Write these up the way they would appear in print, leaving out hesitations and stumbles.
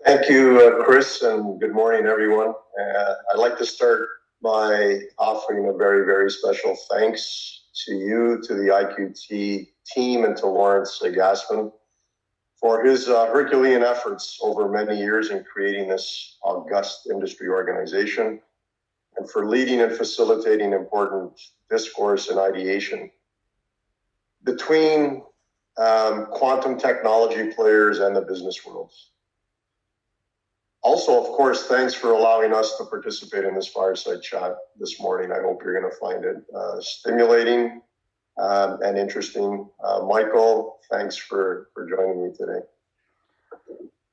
Thank you, Chris, and good morning, everyone. I'd like to start by offering a very, very special thanks to you, to the IQT team, and to Lawrence Gassman for his Herculean efforts over many years in creating this august industry organization and for leading and facilitating important discourse and ideation between quantum technology players and the business world. Also, of course, thanks for allowing us to participate in this fireside chat this morning. I hope you're going to find it stimulating and interesting. Michael, thanks for joining me today.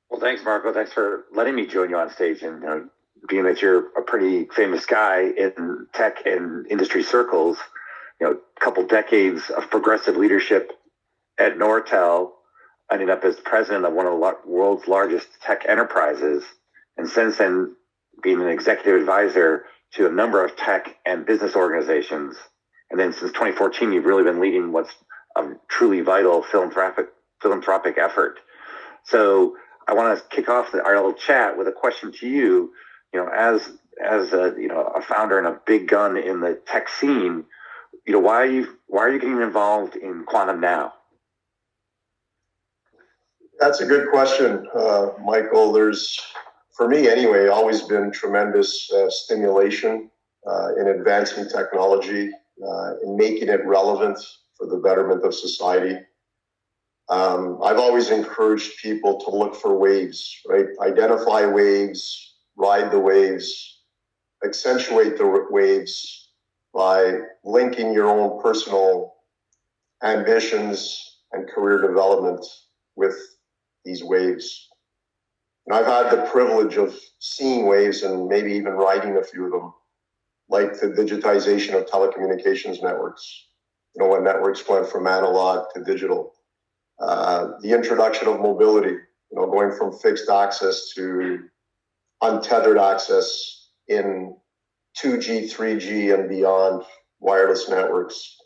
Well, thanks, Marco. Thanks for letting me join you on stage. And being that you're a pretty famous guy in tech and industry circles, a couple decades of progressive leadership at Nortel, ended up as president of one of the world's largest tech enterprises, and since then being an executive advisor to a number of tech and business organizations. And then since 2014, you've really been leading what's a truly vital philanthropic effort. So I want to kick off our little chat with a question to you. As a founder and a big gun in the tech scene, why are you getting involved in quantum now? That's a good question, Michael. There's, for me anyway, always been tremendous stimulation in advancing technology, in making it relevant for the betterment of society. I've always encouraged people to look for waves, right? Identify waves, ride the waves, accentuate the waves by linking your own personal ambitions and career development with these waves. And I've had the privilege of seeing waves and maybe even riding a few of them, like the digitization of telecommunications networks, when networks went from analog to digital, the introduction of mobility, going from fixed access to untethered access in 2G, 3G and beyond wireless networks.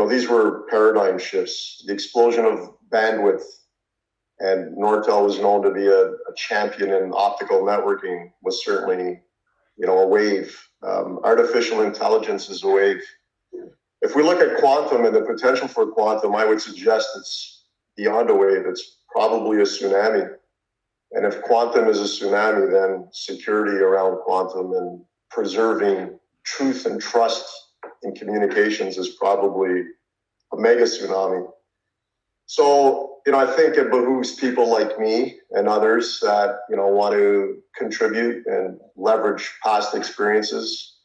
These were paradigm shifts, the explosion of bandwidth. And Nortel was known to be a champion in optical networking, was certainly, a wave. Artificial intelligence is a wave. If we look at quantum and the potential for quantum, I would suggest it's beyond a wave. It's probably a tsunami. And if quantum is a tsunami, then security around quantum and preserving truth and trust in communications is probably a mega tsunami. So, I think it behooves people like me and others that, want to contribute and leverage past experiences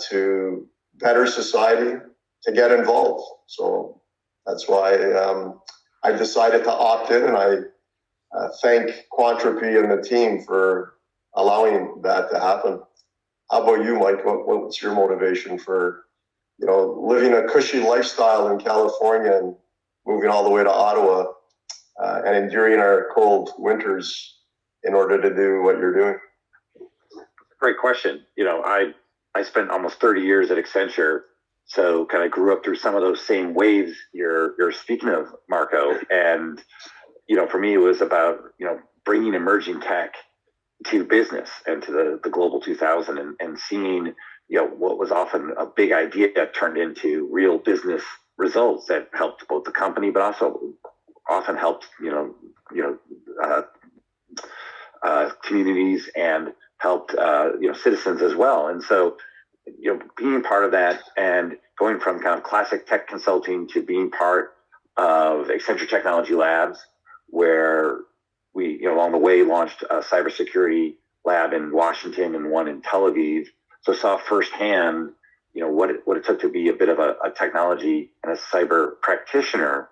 to better society, to get involved. So that's why I decided to opt in, and I thank Quantropi and the team for allowing that to happen. How about you, Mike? What's your motivation for, living a cushy lifestyle in California and moving all the way to Ottawa and enduring our cold winters in order to do what you're doing? Great question. I spent almost 30 years at Accenture, so kind of grew up through some of those same waves you're speaking of, Marco. And, for me, it was about, bringing emerging tech to business and to the global 2000 and seeing, what was often a big idea that turned into real business results that helped both the company, but also often helped, communities and helped, citizens as well. And so, being part of that and going from kind of classic tech consulting to being part of Accenture Technology Labs, where we, along the way launched a cybersecurity lab in Washington and one in Tel Aviv. So saw firsthand, what it took to be a bit of a technology and a cyber practitioner.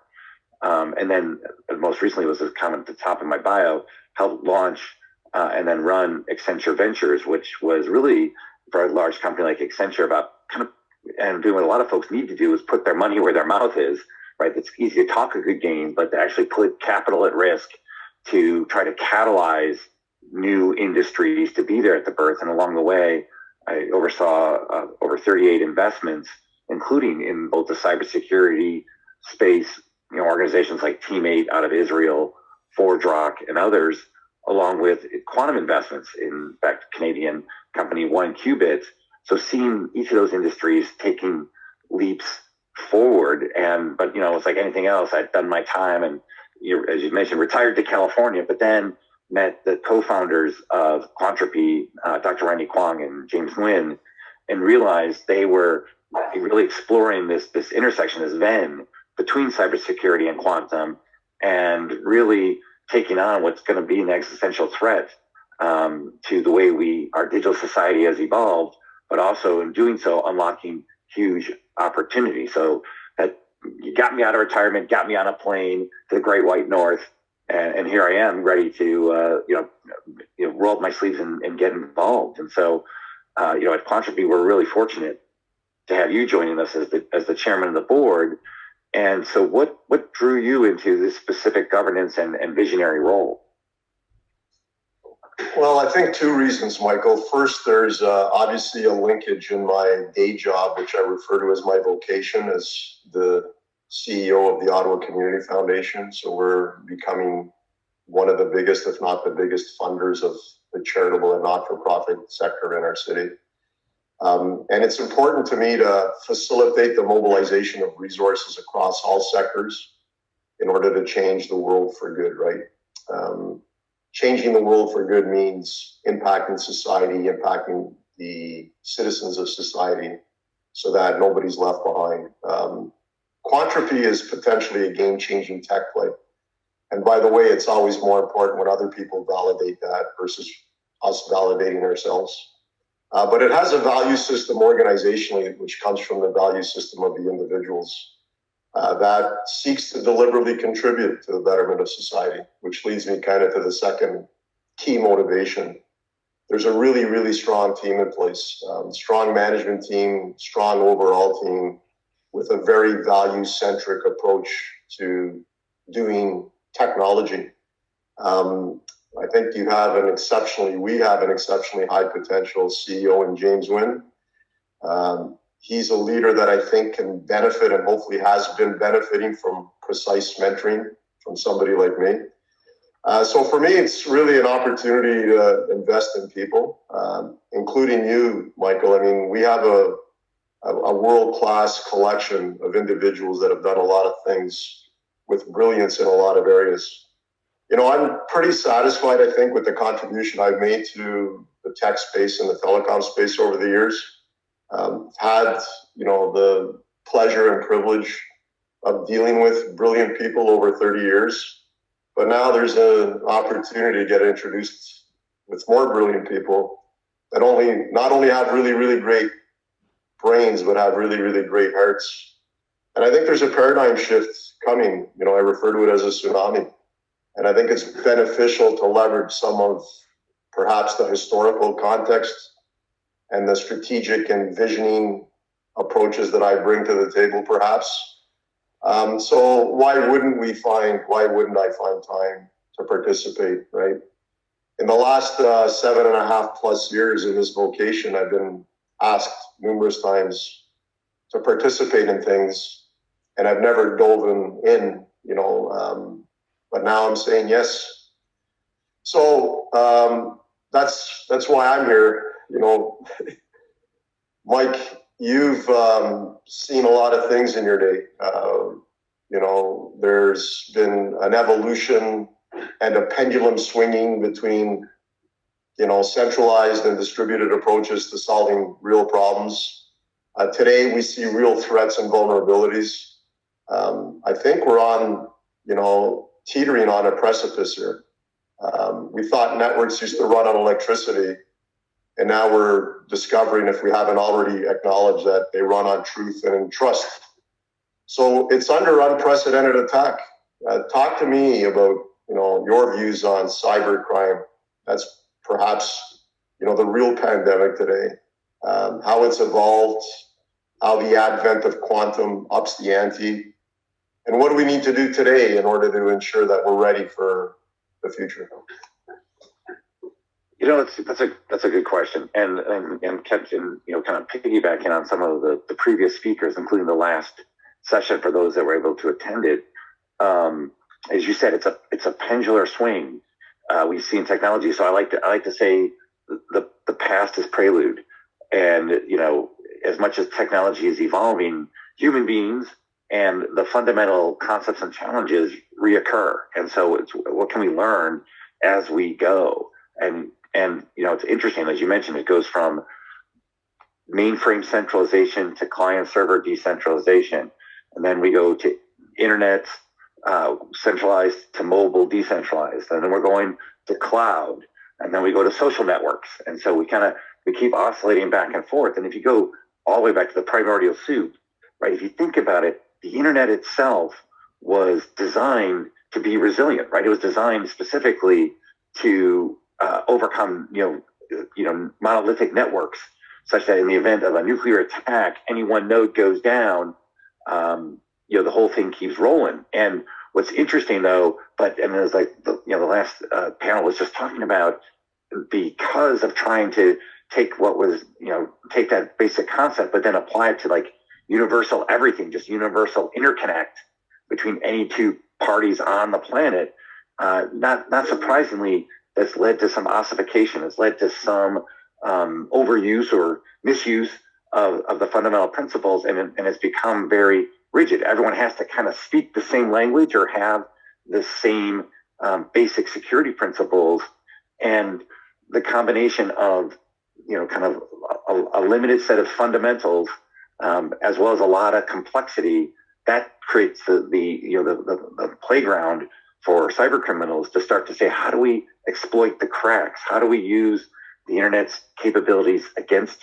And then most recently was kind of at the top of my bio, helped launch and then run Accenture Ventures, which was really for a large company like Accenture about kind of, and doing what a lot of folks need to do is put their money where their mouth is, right? It's easy to talk a good game, but to actually put capital at risk to try to catalyze new industries to be there at the birth. And along the way, I oversaw over 38 investments, including in both the cybersecurity space, organizations like Team8 out of Israel, ForgeRock, and others, along with quantum investments in fact, Canadian company 1Qubit. So seeing each of those industries taking leaps forward, but it's like anything else. I'd done my time, and as you mentioned, retired to California, but then met the co-founders of Quantropi, Dr. Randy Kwong and James Nguyen, and realized they were really exploring this intersection, this Venn between cybersecurity and quantum, and really taking on what's going to be an existential threat to the way our digital society has evolved, but also in doing so, unlocking huge opportunity. So that got me out of retirement, got me on a plane to the Great White North, and here I am, ready to roll up my sleeves and get involved. And so at Quantropi, we're really fortunate to have you joining us as the chairman of the board. And so what drew you into this specific governance and visionary role? Well, I think two reasons, Michael. First, there's obviously a linkage in my day job, which I refer to as my vocation, as the CEO of the Ottawa Community Foundation. So we're becoming one of the biggest, if not the biggest, funders of the charitable and not-for-profit sector in our city. And it's important to me to facilitate the mobilization of resources across all sectors in order to change the world for good, right? Changing the world for good means impacting society, impacting the citizens of society so that nobody's left behind. Quantropi is potentially a game-changing tech play. And by the way, it's always more important when other people validate that versus us validating ourselves. But it has a value system organizationally, which comes from the value system of the individuals that seeks to deliberately contribute to the betterment of society, which leads me kind of to the second key motivation. There's a really, really strong team in place, strong management team, strong overall team with a very value-centric approach to doing technology. I think we have an exceptionally high potential CEO in James Nguyen. He's a leader that I think can benefit and hopefully has been benefiting from precise mentoring from somebody like me. So for me, it's really an opportunity to invest in people, including you, Michael. I mean, we have a world-class collection of individuals that have done a lot of things with brilliance in a lot of areas. I'm pretty satisfied, I think, with the contribution I've made to the tech space and the telecom space over the years. Had, the pleasure and privilege of dealing with brilliant people over 30 years. But now there's an opportunity to get introduced with more brilliant people that not only have really, really great brains, but have really, really great hearts. And I think there's a paradigm shift coming. I refer to it as a tsunami. And I think it's beneficial to leverage some of perhaps the historical context and the strategic and visioning approaches that I bring to the table, perhaps. So why wouldn't I find time to participate, right? In the last 7.5+ years in this vocation, I've been asked numerous times to participate in things, and I've never dove in, but now I'm saying yes. So that's why I'm here. Mike, you've seen a lot of things in your day. There's been an evolution and a pendulum swinging between, centralized and distributed approaches to solving real problems. Today, we see real threats and vulnerabilities. I think we're on, teetering on a precipice here. We thought networks used to run on electricity, and now we're discovering, if we haven't already acknowledged, that they run on truth and trust. So it's under unprecedented attack. Talk to me about, your views on cybercrime. That's perhaps, the real pandemic today. How it's evolved, how the advent of quantum ups the ante, and what do we need to do today in order to ensure that we're ready for the future? That's a good question, and kept in kind of piggybacking on some of the previous speakers, including the last session for those that were able to attend it. As you said, it's a pendular swing we see in technology. So I like to say the past is prelude, and as much as technology is evolving, human beings and the fundamental concepts and challenges reoccur. And so it's what can we learn as we go? And it's interesting, as you mentioned, it goes from mainframe centralization to client server decentralization, and then we go to internet centralized to mobile decentralized, and then we're going to cloud, and then we go to social networks. And so we keep oscillating back and forth. And if you go all the way back to the primordial soup, right? If you think about it, the internet itself was designed to be resilient, right? It was designed specifically to overcome, monolithic networks, such that in the event of a nuclear attack, any one node goes down, the whole thing keeps rolling. And what's interesting, though, it's like the last panel was just talking about, because of trying to take take that basic concept, but then apply it to like universal everything, just universal interconnect between any two parties on the planet. Not surprisingly, that's led to some ossification. It's led to some overuse or misuse of the fundamental principles, and it's become very rigid. Everyone has to kind of speak the same language or have the same basic security principles, and the combination of kind of a limited set of fundamentals, as well as a lot of complexity, that creates the playground for cyber criminals to start to say, how do we exploit the cracks? How do we use the internet's capabilities against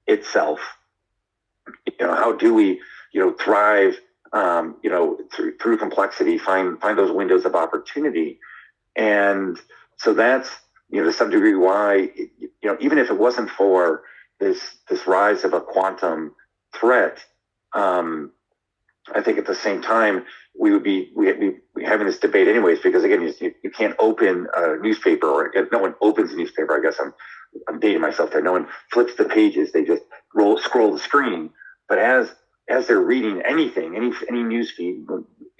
itself? How do we thrive through complexity, find those windows of opportunity? And so that's to some degree why even if it wasn't for this rise of a quantum threat, I think at the same time we would be having this debate anyways, because again, you can't open a newspaper, or no one opens a newspaper. I guess I'm dating myself there. No one flips the pages; they just scroll the screen. But as they're reading anything, any news feed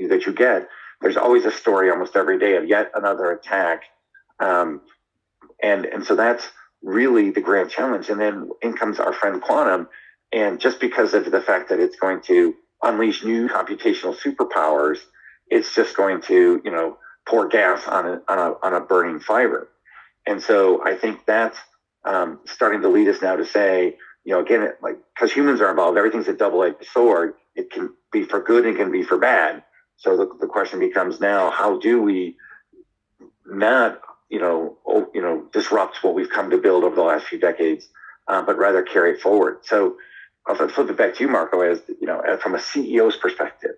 that you get, there's always a story almost every day of yet another attack, and so that's really the grand challenge. And then in comes our friend quantum, and just because of the fact that it's going to unleash new computational superpowers, it's just going to pour gas on a burning fire. And so I think that's starting to lead us now to say, again, because humans are involved, everything's a double-edged sword. It can be for good and it can be for bad. So the question becomes now, how do we not disrupt what we've come to build over the last few decades, but rather carry it forward? So I'll flip it back to you, Marco, as from a CEO's perspective,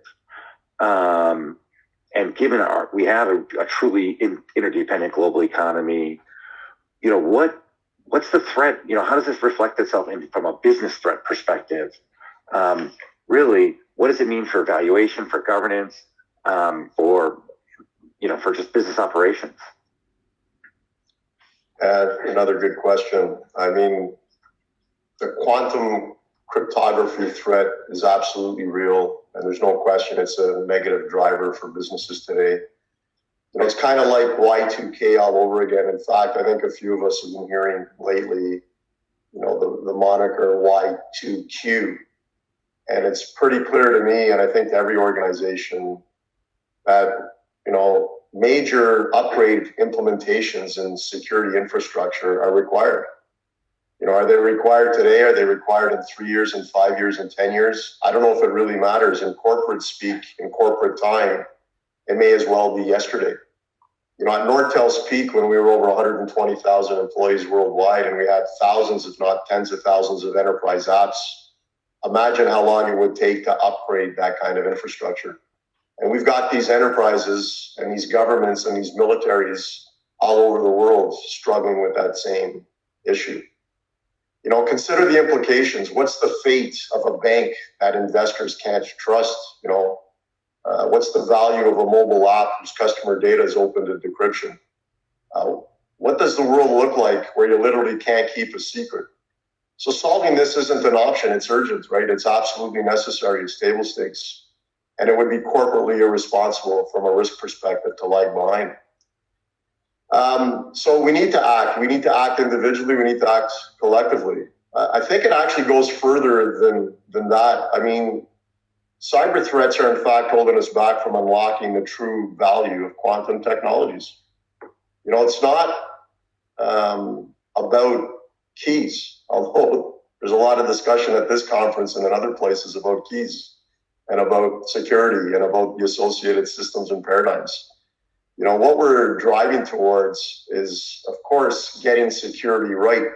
and given we have a truly interdependent global economy, what's the threat? How does this reflect itself from a business threat perspective? Really, what does it mean for valuation, for governance, for just business operations? Another good question. I mean, the quantum cryptography threat is absolutely real, and there's no question it's a negative driver for businesses today. It's kind of like Y2K all over again. In fact, I think a few of us have been hearing lately, the moniker Y2Q. And it's pretty clear to me, and I think to every organization, that, major upgrade implementations in security infrastructure are required. Are they required today? Are they required in 3 years, in 5 years, in 10 years? I don't know if it really matters. In corporate speak, in corporate time, it may as well be yesterday. At Nortel's peak, when we were over 120,000 employees worldwide, and we had thousands, if not tens of thousands of enterprise apps, imagine how long it would take to upgrade that kind of infrastructure. And we've got these enterprises and these governments and these militaries all over the world struggling with that same issue. Consider the implications. What's the fate of a bank that investors can't trust? What's the value of a mobile app whose customer data is open to decryption? What does the world look like where you literally can't keep a secret? So solving this isn't an option. It's urgent, right? It's absolutely necessary. It's table stakes. And it would be corporately irresponsible from a risk perspective to lag behind. So we need to act. We need to act individually. We need to act collectively. I think it actually goes further than that. I mean, cyber threats are in fact holding us back from unlocking the true value of quantum technologies. It's not about keys, although there's a lot of discussion at this conference and in other places about keys and about security and about the associated systems and paradigms. What we're driving towards is, of course, getting security right,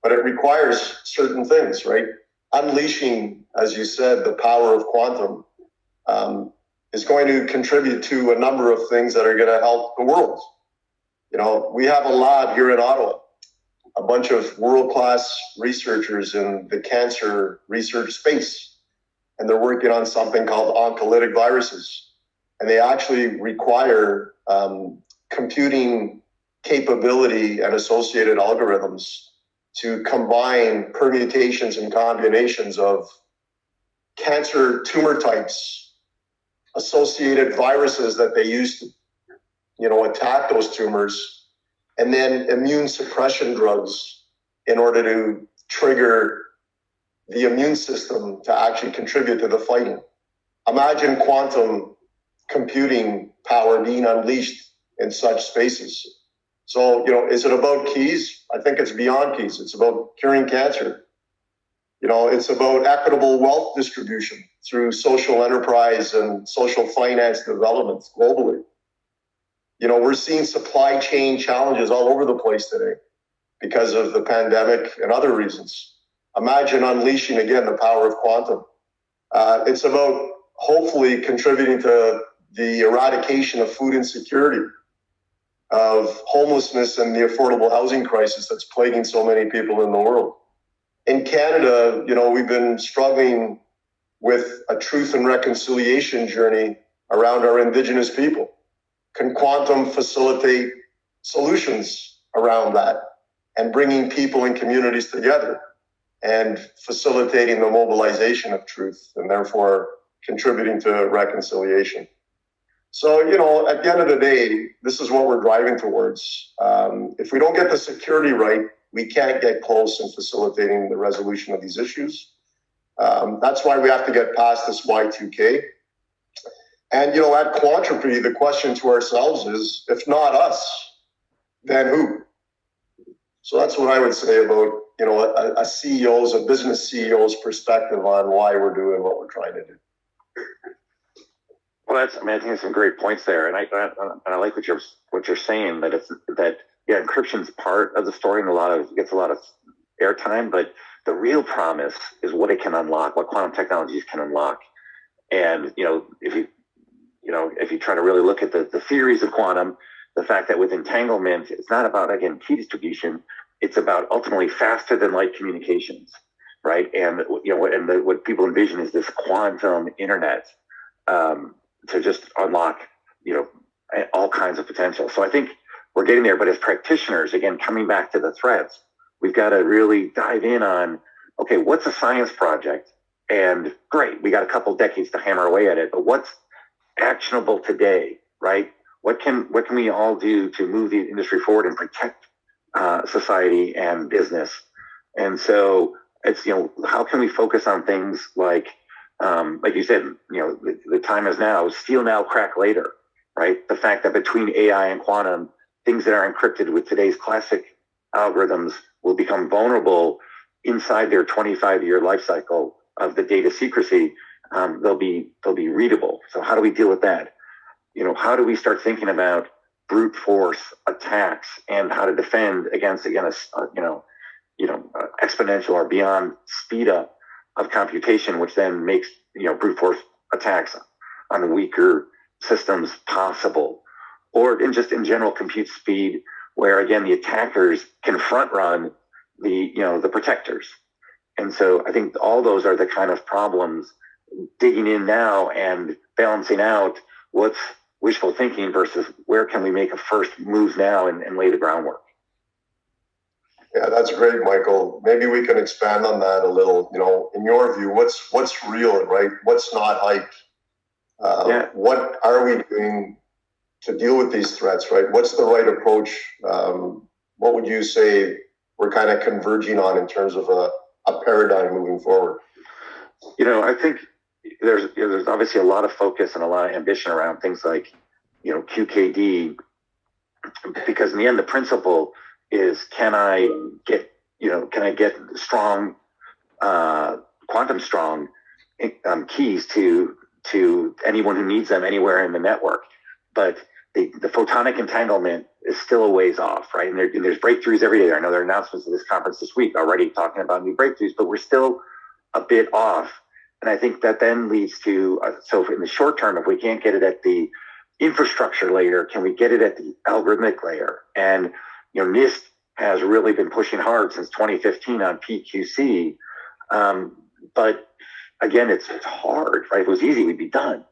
but it requires certain things, right? Unleashing, as you said, the power of quantum is going to contribute to a number of things that are going to help the world. We have a lab here in Ottawa, a bunch of world-class researchers in the cancer research space, and they're working on something called oncolytic viruses. And they actually require computing capability and associated algorithms to combine permutations and combinations of cancer tumor types, associated viruses that they use to, attack those tumors, and then immune suppression drugs in order to trigger the immune system to actually contribute to the fighting. Imagine quantum computing power being unleashed in such spaces. So, is it about keys? I think it's beyond keys. It's about curing cancer. It's about equitable wealth distribution through social enterprise and social finance development globally. We're seeing supply chain challenges all over the place today because of the pandemic and other reasons. Imagine unleashing again the power of quantum. It's about hopefully contributing to the eradication of food insecurity, of homelessness and the affordable housing crisis that's plaguing so many people in the world. In Canada, we've been struggling with a truth and reconciliation journey around our Indigenous people. Can quantum facilitate solutions around that and bringing people and communities together and facilitating the mobilization of truth and therefore contributing to reconciliation? So, at the end of the day, this is what we're driving towards. If we don't get the security right, we can't get close in facilitating the resolution of these issues. That's why we have to get past this Y2K. And, at Quantropi, the question to ourselves is, if not us, then who? So that's what I would say about, a business CEO's perspective on why we're doing what we're trying to do. Well, I think there's some great points there, and I like what you're saying, that encryption's part of the story and gets a lot of airtime, but the real promise is what it can unlock, what quantum technologies can unlock. And if you try to really look at the theories of quantum, the fact that with entanglement, it's not about, again, key distribution, it's about ultimately faster than light communications, right? And what people envision is this quantum internet to just unlock all kinds of potential. So I think we're getting there, but as practitioners, again, coming back to the threats, we've got to really dive in on, okay, what's a science project? And great, we got a couple decades to hammer away at it, but what's actionable today, right? What can we all do to move the industry forward and protect society and business? And so it's, how can we focus on things like you said, the time is now, steal now, crack later, right? The fact that between AI and quantum, things that are encrypted with today's classic algorithms will become vulnerable inside their 25-year life cycle of the data secrecy. They'll be readable. So how do we deal with that? How do we start thinking about brute force attacks and how to defend against, again, exponential or beyond speed up of computation, which then makes brute force attacks on weaker systems possible, or in general compute speed, where again the attackers can front run the protectors. And so I think all those are the kind of problems, digging in now and balancing out what's wishful thinking versus where can we make a first move now and lay the groundwork. Yeah, that's great, Michael. Maybe we can expand on that a little. In your view, what's real, right? What's not hype? What are we doing to deal with these threats, right? What's the right approach? What would you say we're kind of converging on in terms of a paradigm moving forward? I think there's obviously a lot of focus and a lot of ambition around things like, QKD, because in the end, the principle is, can I get strong, quantum strong keys to anyone who needs them anywhere in the network? But the photonic entanglement is still a ways off, right? And there's breakthroughs every day. I know there are announcements at this conference this week already talking about new breakthroughs, but we're still a bit off. And I think that then leads to, so in the short term, if we can't get it at the infrastructure layer, can we get it at the algorithmic layer? And, NIST has really been pushing hard since 2015 on PQC. But again, it's hard, right? If it was easy, we'd be done.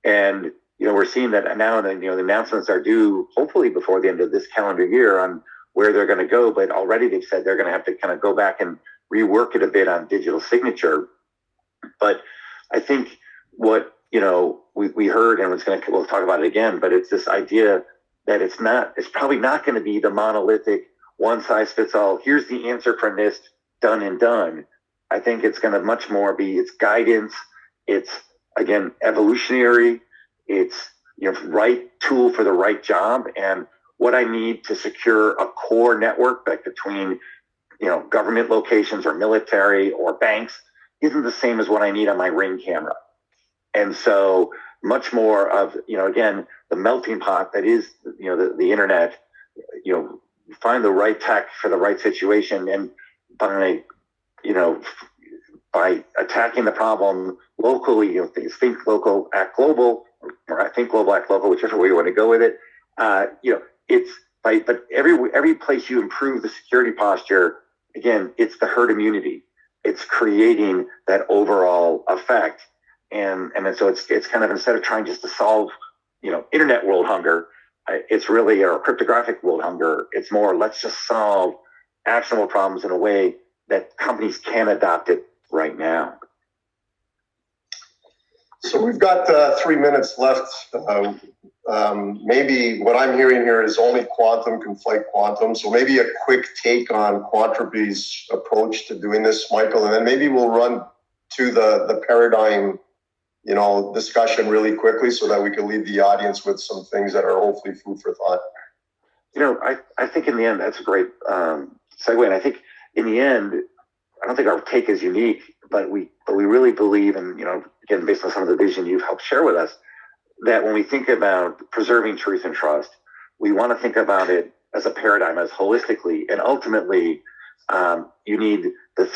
And, we're seeing that now, the announcements are due hopefully before the end of this calendar year on where they're going to go. But already they've said they're going to have to kind of go back and rework it a bit on digital signature. But I think what, we heard, and we'll talk about it again, but it's this idea that it's probably not going to be the monolithic one size fits all. Here's the answer from NIST, done and done. I think it's going to much more be its guidance. It's, again, evolutionary. It's, right tool for the right job. And what I need to secure a core network, like between, government locations or military or banks, isn't the same as what I need on my Ring camera. And so much more of, again, the melting pot that is, the internet, find the right tech for the right situation. And by attacking the problem locally, think local, act global, or I think global, act local, whichever way you want to go with it. But every place you improve the security posture, again, it's the herd immunity. It's creating that overall effect. And so it's kind of, instead of trying just to solve, internet world hunger, it's really, or cryptographic world hunger. It's more, let's just solve actionable problems in a way that companies can adopt it right now. So we've got 3 minutes left. Maybe what I'm hearing here is only quantum can fight quantum. So maybe a quick take on Quantropy's approach to doing this, Michael, and then maybe we'll run to the paradigm, discussion really quickly so that we can leave the audience with some things that are hopefully food for thought. I think in the end, that's a great segue. And I think in the end, I don't think our take is unique, but we really believe, and again, based on some of the vision you've helped share with us, that when we think about preserving truth and trust, we want to think about it as a paradigm, as holistically, and ultimately, you need the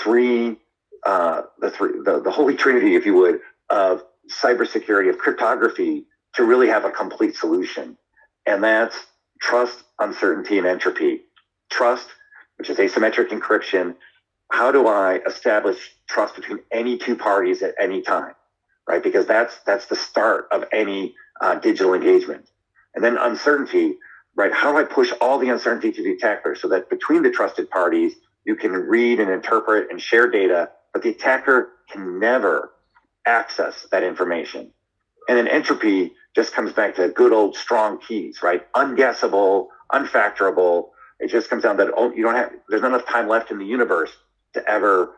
holy trinity, if you would, of cybersecurity, of cryptography, to really have a complete solution, and that's trust, uncertainty, and entropy. Trust, which is asymmetric encryption. How do I establish trust between any two parties at any time, right? Because that's the start of any digital engagement. And then uncertainty, right? How do I push all the uncertainty to the attacker so that between the trusted parties, you can read and interpret and share data, but the attacker can never access that information. And then entropy just comes back to good old strong keys, right? Unguessable, unfactorable. It just comes down that there's not enough time left in the universe to ever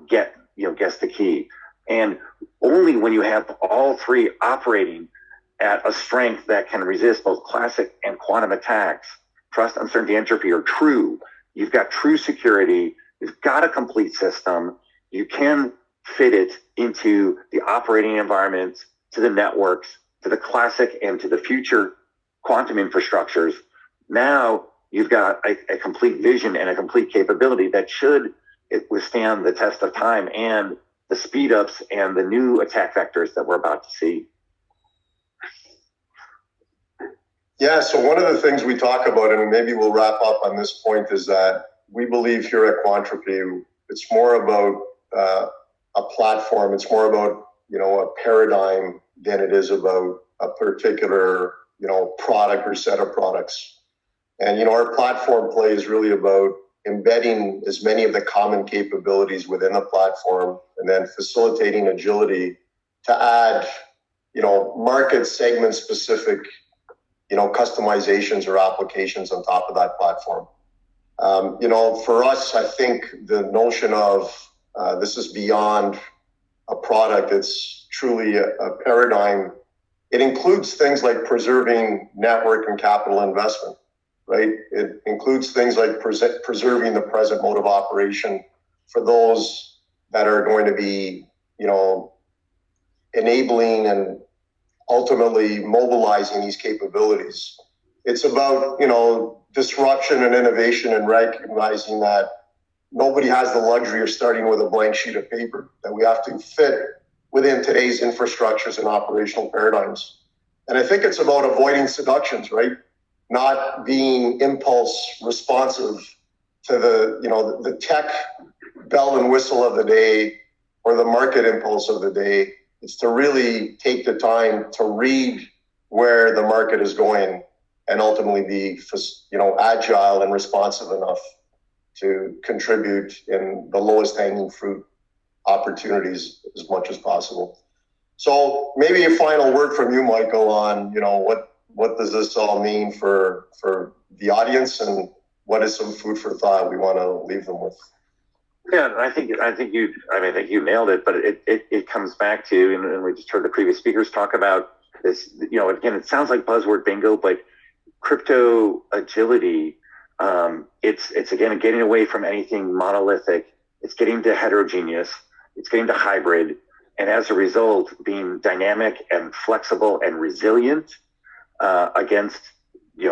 guess the key. And only when you have all three operating at a strength that can resist both classic and quantum attacks, trust, uncertainty, entropy are true. You've got true security. You've got a complete system. You can fit it into the operating environments, to the networks, to the classic and to the future quantum infrastructures. Now you've got a complete vision and a complete capability that should withstand the test of time and the speed ups and the new attack vectors that we're about to see. Yeah, so one of the things we talk about, and maybe we'll wrap up on this point, is that we believe here at Quantropi, it's more about a platform. It's more about, a paradigm than it is about a particular, product or set of products. And, our platform play is really about embedding as many of the common capabilities within the platform and then facilitating agility to add, market segment specific, customizations or applications on top of that platform. For us, I think the notion of this is beyond a product, it's truly a paradigm. It includes things like preserving network and capital investment, right? It includes things like preserving the present mode of operation for those that are going to be, enabling and ultimately mobilizing these capabilities. It's about, disruption and innovation and recognizing that nobody has the luxury of starting with a blank sheet of paper, that we have to fit within today's infrastructures and operational paradigms. And I think it's about avoiding seductions, right? Not being impulse responsive to the tech bell and whistle of the day or the market impulse of the day. It's to really take the time to read where the market is going and ultimately be, agile and responsive enough to contribute in the lowest hanging fruit opportunities as much as possible. So maybe a final word from you, Michael, on, what does this all mean for the audience, and what is some food for thought we want to leave them with? Yeah, I think you nailed it, but it comes back to, and we just heard the previous speakers talk about this, again, it sounds like buzzword bingo, but crypto agility, it's again, getting away from anything monolithic. It's getting to heterogeneous, it's getting to hybrid, and as a result, being dynamic and flexible and resilient against,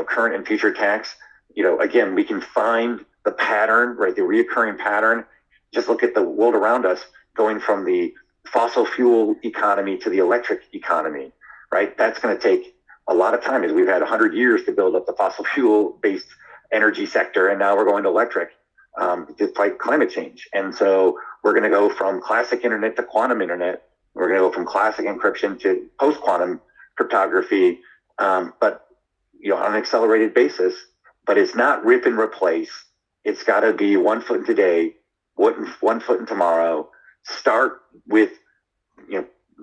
current and future attacks. Again, we can find the pattern, right? The reoccurring pattern. Just look at the world around us, going from the fossil fuel economy to the electric economy, right? That's going to take a lot of time, as we've had 100 years to build up the fossil fuel based energy sector, and now we're going to electric to fight climate change. And so we're going to go from classic internet to quantum internet. We're going to go from classic encryption to post-quantum cryptography, but on an accelerated basis. But it's not rip and replace. It's got to be 1 foot in today, 1 foot in tomorrow. Start with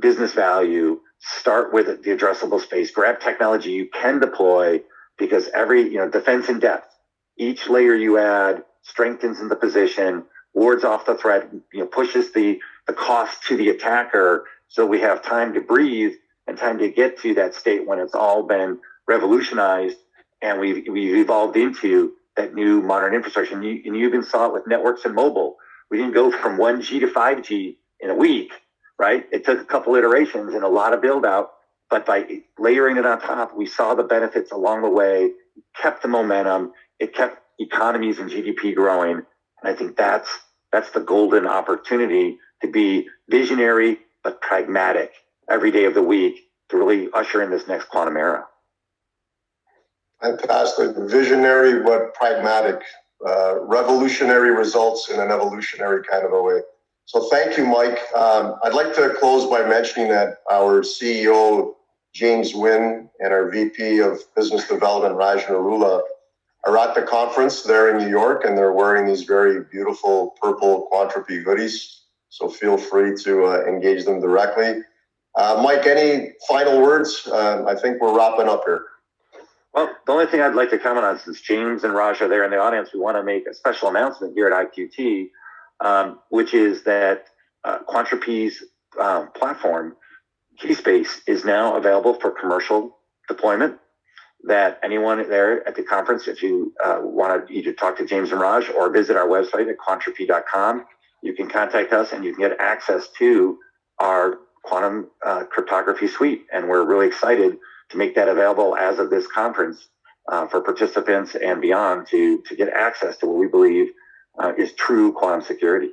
business value. Start with the addressable space. Grab technology you can deploy, because every defense in depth. Each layer you add strengthens in the position, wards off the threat, pushes the cost to the attacker, so we have time to breathe and time to get to that state when it's all been revolutionized and we've evolved into that new modern infrastructure. And you even saw it with networks and mobile. We didn't go from 1G to 5G in a week, right? It took a couple iterations and a lot of build out, but by layering it on top, we saw the benefits along the way, kept the momentum, it kept economies and GDP growing. And I think that's the golden opportunity to be visionary but pragmatic every day of the week to really usher in this next quantum era. Fantastic. Visionary but pragmatic. Revolutionary results in an evolutionary kind of a way. So thank you, Mike. I'd like to close by mentioning that our CEO, James Wynn, and our VP of Business Development, Raj Narula, are at the conference there in New York, and they're wearing these very beautiful purple Quantropi hoodies. So feel free to engage them directly. Mike, any final words? I think we're wrapping up here. Well, the only thing I'd like to comment on, since James and Raj are there in the audience, we want to make a special announcement here at IQT, which is that Quantropi's platform, Keyspace, is now available for commercial deployment. That anyone there at the conference, if you want to either talk to James and Raj or visit our website at quantropi.com, you can contact us and you can get access to our quantum cryptography suite. And we're really excited to make that available as of this conference for participants and beyond to get access to what we believe is true quantum security.